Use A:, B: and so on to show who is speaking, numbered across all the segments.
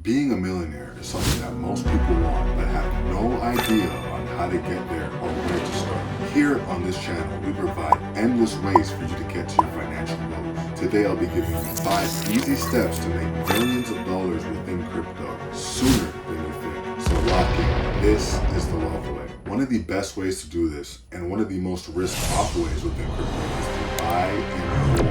A: Being a millionaire is something that most people want but have no idea on how to get there or where to start. Here on this channel, we provide endless ways for you to get to your financial goals. Today, I'll be giving you 5 easy steps to make millions of dollars within crypto sooner than you think. So lock in. This is the wealth way. One of the best ways to do this, and one of the most risk-off ways within crypto, is to buy and hold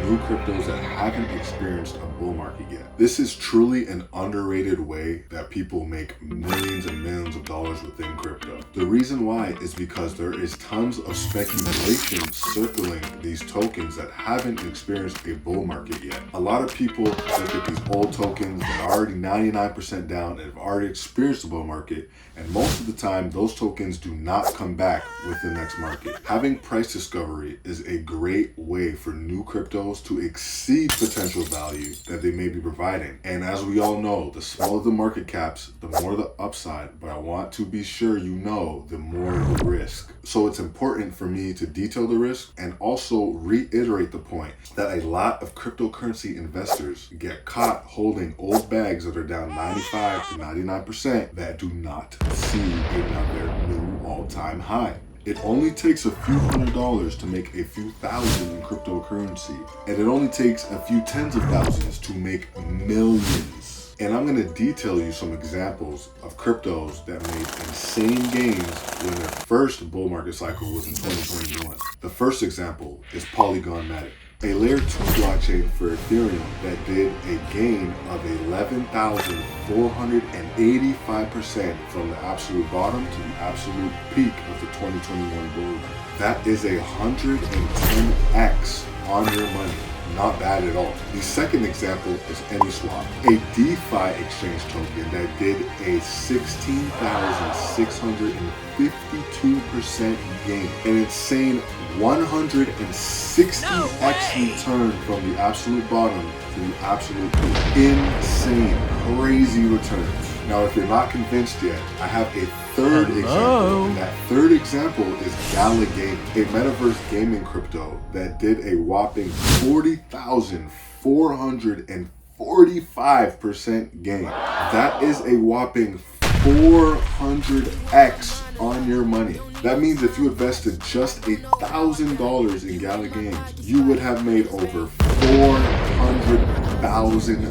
A: new cryptos that haven't experienced a bull market yet. This is truly an underrated way that people make millions and millions of dollars within crypto. The reason why is because there is tons of speculation circling these tokens that haven't experienced a bull market yet. A lot of people look at these old tokens that are already 99% down and have already experienced a bull market, and most of the time those tokens do not come back with the next market. Having price discovery is a great way for new cryptos to exceed potential value that they may be providing. And as we all know, the smaller the market caps, the more the upside, but I want to be sure you know the more the risk. So it's important for me to detail the risk and also reiterate the point that a lot of cryptocurrency investors get caught holding old bags that are down 95 to 99% that do not see another new all-time high. It only takes a few $100s to make a few thousand in cryptocurrency, and it only takes a few tens of thousands to make millions. And I'm going to detail you some examples of cryptos that made insane gains when their first bull market cycle was in 2021. The first example is Polygon Matic, a layer 2 blockchain for Ethereum that did a gain of 11,485% from the absolute bottom to the absolute peak of the 2021 bull run. That is 110x on your money. Not bad at all. The second example is AnySwap, a DeFi exchange token that did a 16,652% gain, an insane 160x return from the absolute bottom to the absolute peak. Insane, crazy returns. Now, if you're not convinced yet, I have a third example, and that third example is Gala Gaming, a metaverse gaming crypto that did a whopping 40,445% gain. That is a whopping 400x on your money. That means if you invested just $1,000 in Gala Games, you would have made over $400,000.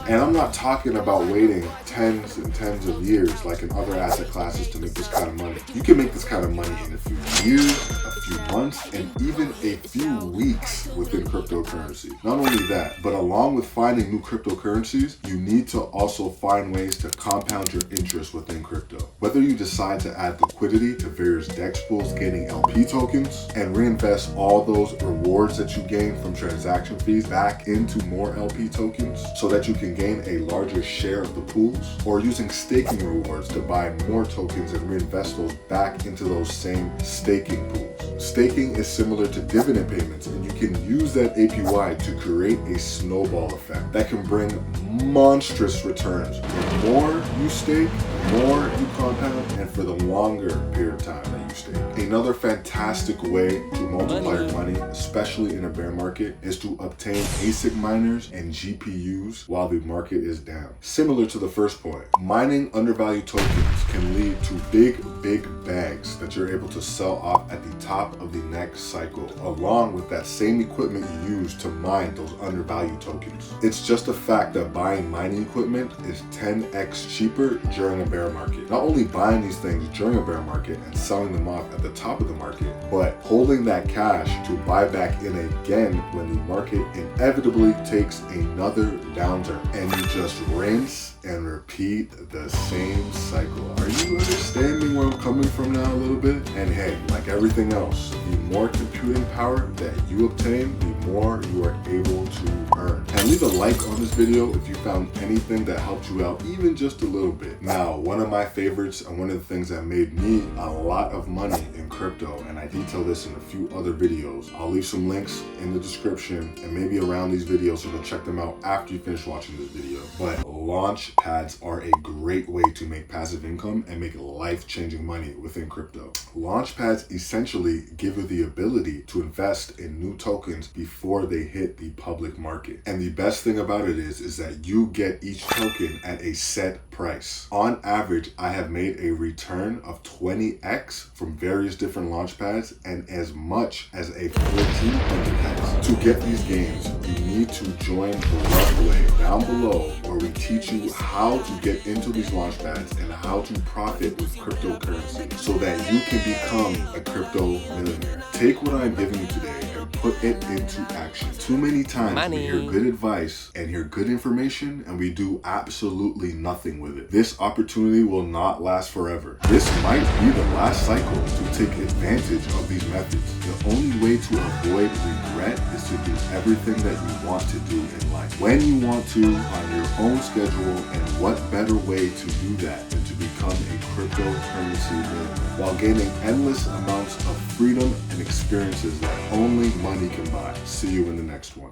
A: And I'm not talking about waiting tens and tens of years like in other asset classes to make this kind of money. You can make this kind of money in a few years, a few months, and even a few weeks within cryptocurrency. Not only that, but along with finding new cryptocurrencies, you need to also find ways to compound your interest within crypto. Whether you decide to add liquidity to various DEX pools gaining LP tokens and reinvest all those rewards that you gain from transaction fees back into more LP tokens so that you can gain a larger share of the pools, or using staking rewards to buy more tokens and reinvest those back into those same staking pools. Staking is similar to dividend payments, and you can use that APY to create a snowball effect that can bring monstrous returns. The more you stake, the more you compound, and for the longer period of time that you stake. Another fantastic way to multiply your money, especially in a bear market, is to obtain ASIC miners and GPUs while the market is down. Similar to the first point, mining undervalued tokens can lead to big bags that you're able to sell off at the top of the next cycle, along with that same equipment you use to mine those undervalued tokens. It's just a fact that buying mining equipment is 10x cheaper during a bear market. Not only buying these things during a bear market and selling them off at the top of the market, but holding that cash to buy back in again when the market inevitably takes another downturn, and you just rinse and repeat the same cycle. Are you understanding where I'm coming from now a little bit? And hey, like everything else, the more computing power that you obtain, the more you are able to earn. And leave a like on this video if you found anything that helped you out even just a little bit. Now, one of my favorites and one of the things that made me a lot of money in crypto, and I detail this in a few other videos. I'll leave some links in the description and maybe around these videos, so go check them out after you finish watching this video. But launch pads are a great way to make passive income and make life-changing money within crypto. Launch pads essentially give you the ability to invest in new tokens before they hit the public market. And the best thing about it is that you get each token at a set price. On average, I have made a return of 20x from various different launch pads and as much as a 1400x. To get these gains, you need to join the rough way down below, where we teach you how to get into these launch pads and how to profit with cryptocurrency so that you can become a crypto millionaire. Take what I'm giving you today and put it into action. Too many times we hear good advice and hear good information and we do absolutely nothing with it. This opportunity will not last forever. This might be the last cycle to take advantage of these methods. The only way to avoid regret is to do everything that you want to do in life, when you want to, on your own schedule, and what better way to do that than to become a cryptocurrency millionaire while gaining endless amounts of freedom and experiences that only money can buy. See you in the next one.